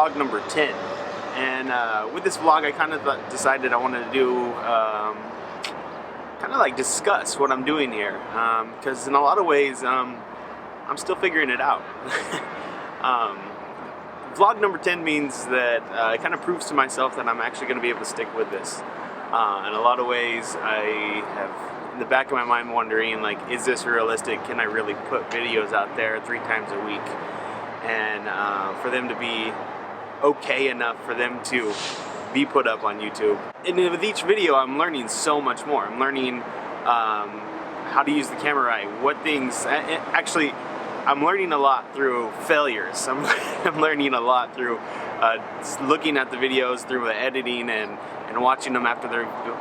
vlog number 10, and with this vlog I kind of decided I wanted to do kind of like discuss what I'm doing here, because in a lot of ways I'm still figuring it out. Vlog number 10 means that it kind of proves to myself that I'm actually going to be able to stick with this. In a lot of ways I have in the back of my mind wondering, like, is this realistic? Can I really put videos out there 3 times a week? And for them to be okay enough for them to be put up on YouTube. And with each video I'm learning so much more. I'm learning how to use the camera right, what things, actually I'm learning a lot through failures. I'm learning a lot through looking at the videos, through the editing and watching them after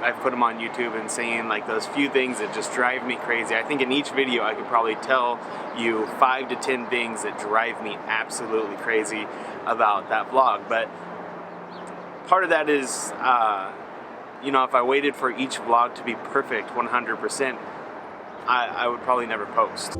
I've put them on YouTube and saying like those few things that just drive me crazy. I think in each video I could probably tell you 5 to 10 things that drive me absolutely crazy about that vlog. But part of that is, you know, if I waited for each vlog to be perfect 100%, I would probably never post.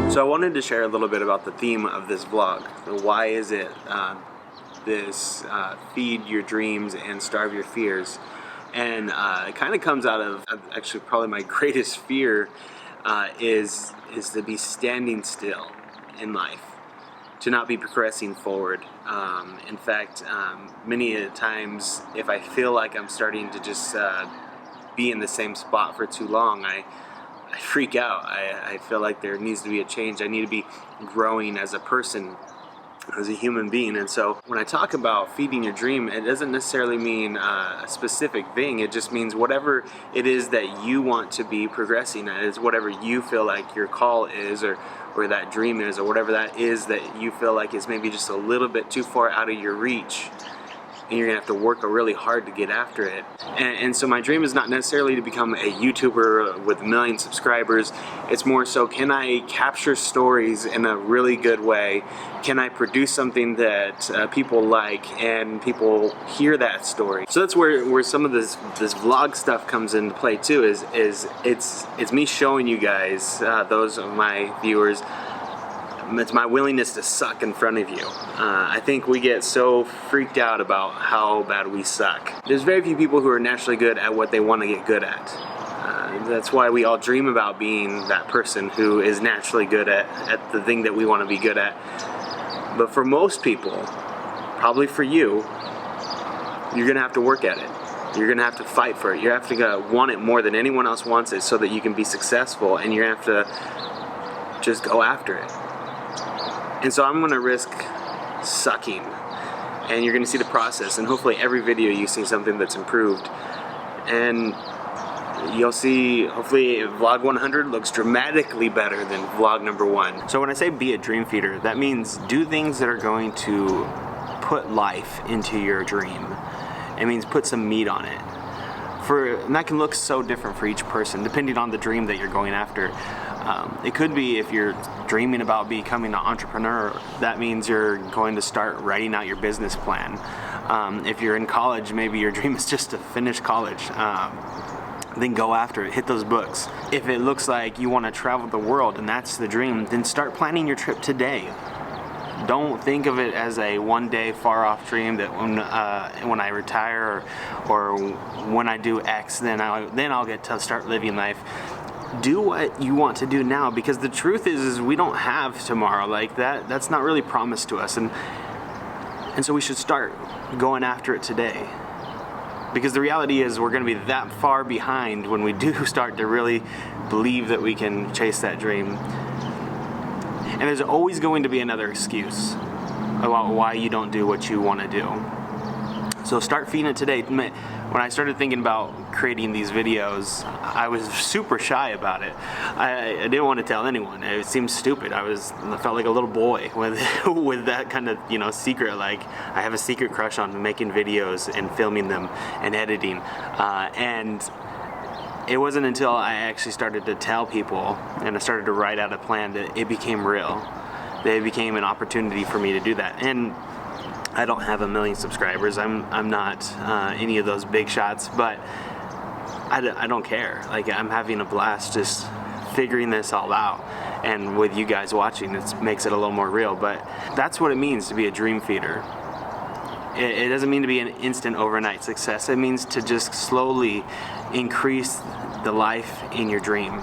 So I wanted to share a little bit about the theme of this vlog. Why is it this feed your dreams and starve your fears? And it kind of comes out of actually probably my greatest fear is to be standing still in life, to not be progressing forward. In fact, many times if I feel like I'm starting to just be in the same spot for too long, I freak out. I feel like there needs to be a change. I need to be growing as a person, as a human being. And so when I talk about feeding your dream, it doesn't necessarily mean a specific thing. It just means whatever it is that you want to be progressing at, is whatever you feel like your call is, or that dream is, or whatever that is that you feel like is maybe just a little bit too far out of your reach. And you're gonna have to work really hard to get after it. And so my dream is not necessarily to become a YouTuber with 1 million subscribers. It's more so, can I capture stories in a really good way? Can I produce something that people like and people hear that story? So that's where some of this vlog stuff comes into play too. Is it's me showing you guys, those of my viewers, it's my willingness to suck in front of you. I think we get so freaked out about how bad we suck. There's very few people who are naturally good at what they want to get good at. That's why we all dream about being that person who is naturally good at the thing that we want to be good at. But for most people, probably for you, you're gonna have to work at it. You're gonna have to fight for it. You have to want it more than anyone else wants it so that you can be successful, and you're gonna have to just go after it. And so I'm gonna risk sucking, and you're gonna see the process, and hopefully every video you see something that's improved, and you'll see, hopefully vlog 100 looks dramatically better than vlog number 1. So when I say be a dream feeder, that means do things that are going to put life into your dream. It means put some meat on it. And that can look so different for each person, depending on the dream that you're going after. It could be, if you're dreaming about becoming an entrepreneur, that means you're going to start writing out your business plan. If you're in college, maybe your dream is just to finish college. Then go after it, hit those books. If it looks like you want to travel the world and that's the dream, then start planning your trip today. Don't think of it as a one-day far-off dream that when I retire or when I do X, then I'll get to start living life. Do what you want to do now, because the truth is we don't have tomorrow. Like that's not really promised to us, and so we should start going after it today. Because the reality is we're going to be that far behind when we do start to really believe that we can chase that dream. And there's always going to be another excuse about why you don't do what you want to do. So start feeding it today. When I started thinking about creating these videos, I was super shy about it. I didn't want to tell anyone. It seemed stupid. I felt like a little boy with that kind of, you know, secret. Like, I have a secret crush on making videos and filming them and editing. And it wasn't until I actually started to tell people and I started to write out a plan that it became real. That it became an opportunity for me to do that. And I don't have 1 million subscribers. I'm not any of those big shots, but I don't care. Like, I'm having a blast just figuring this all out. And with you guys watching, it makes it a little more real. But that's what it means to be a dream feeder. It doesn't mean to be an instant overnight success. It means to just slowly increase the life in your dream.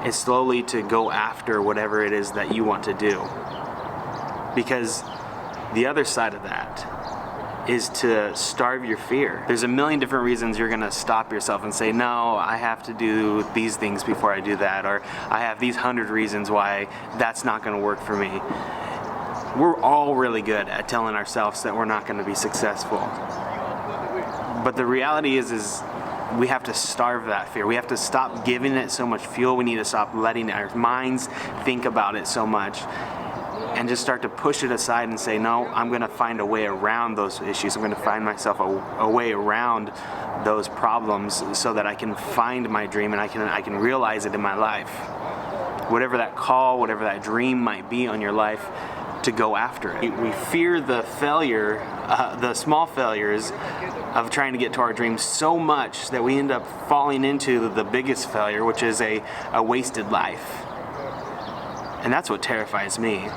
It's slowly to go after whatever it is that you want to do. Because the other side of that is to starve your fear. There's 1 million different reasons you're gonna stop yourself and say, no, I have to do these things before I do that, or I have these 100 reasons why that's not gonna work for me. We're all really good at telling ourselves that we're not gonna be successful. But the reality is we have to starve that fear. We have to stop giving it so much fuel. We need to stop letting our minds think about it so much and just start to push it aside and say, no, I'm going to find a way around those issues. I'm going to find myself a way around those problems so that I can find my dream and I can realize it in my life. Whatever that call, whatever that dream might be on your life, to go after it. We fear the failure, the small failures of trying to get to our dreams so much that we end up falling into the biggest failure, which is a wasted life. And that's what terrifies me.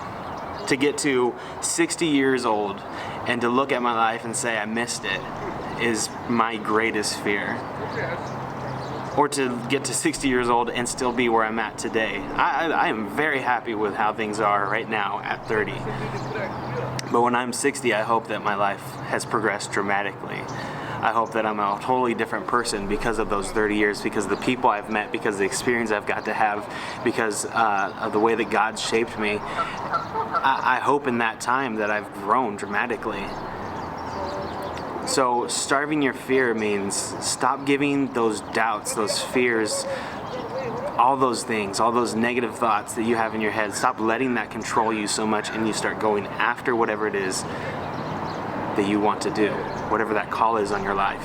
To get to 60 years old and to look at my life and say I missed it is my greatest fear. Or to get to 60 years old and still be where I'm at today. I am very happy with how things are right now at 30. But when I'm 60, I hope that my life has progressed dramatically. I hope that I'm a totally different person because of those 30 years, because of the people I've met, because of the experience I've got to have, because of the way that God shaped me. I hope in that time that I've grown dramatically. So starving your fear means stop giving those doubts, those fears, all those things, all those negative thoughts that you have in your head. Stop letting that control you so much, and you start going after whatever it is that you want to do, whatever that call is on your life.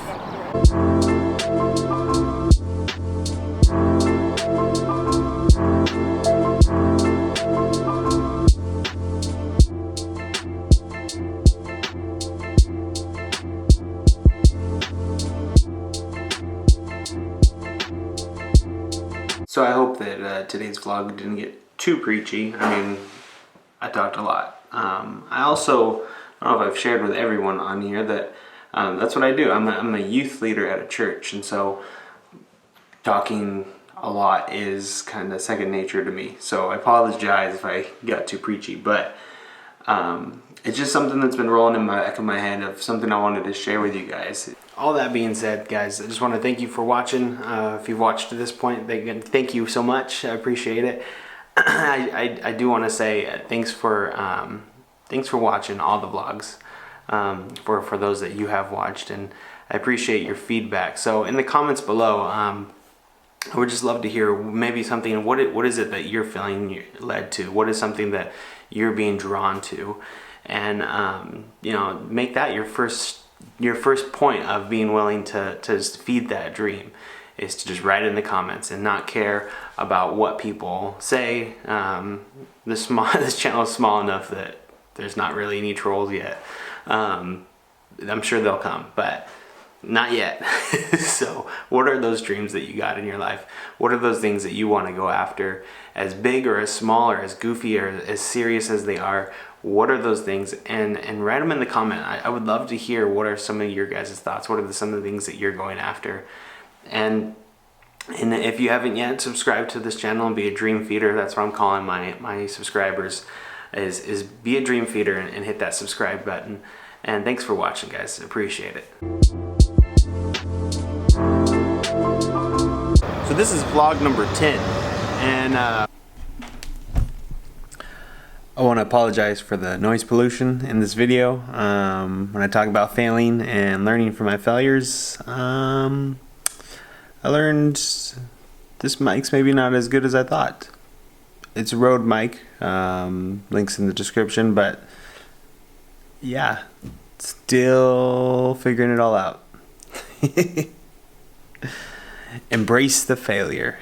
So I hope that today's vlog didn't get too preachy. I mean, I talked a lot. I also, I don't know if I've shared with everyone on here that that's what I do. I'm a youth leader at a church, and so talking a lot is kind of second nature to me. So I apologize if I got too preachy, but it's just something that's been rolling in the back of my head of something I wanted to share with you guys. All that being said, guys, I just want to thank you for watching. If you've watched to this point, thank you so much. I appreciate it. I do want to say thanks for watching all the vlogs. For those that you have watched, and I appreciate your feedback. So in the comments below, I would just love to hear maybe something. What is it that you're feeling led to? What is something that you're being drawn to? And you know, make that your first point of being willing to feed that dream, is to just write it in the comments and not care about what people say. This channel is small enough that there's not really any trolls yet. I'm sure they'll come, but not yet. So what are those dreams that you got in your life? What are those things that you want to go after? As big or as small or as goofy or as serious as they are, what are those things? And write them in the comment. I would love to hear what are some of your guys' thoughts. What are some of the things that you're going after? And if you haven't yet, subscribe to this channel and be a dream feeder. That's what I'm calling my subscribers, is be a dream feeder and hit that subscribe button. And thanks for watching, guys. Appreciate it. So this is vlog number 10, and I want to apologize for the noise pollution in this video. When I talk about failing and learning from my failures, I learned this mic's maybe not as good as I thought. It's a Rode mic, links in the description, but yeah, still figuring it all out. embrace the failure.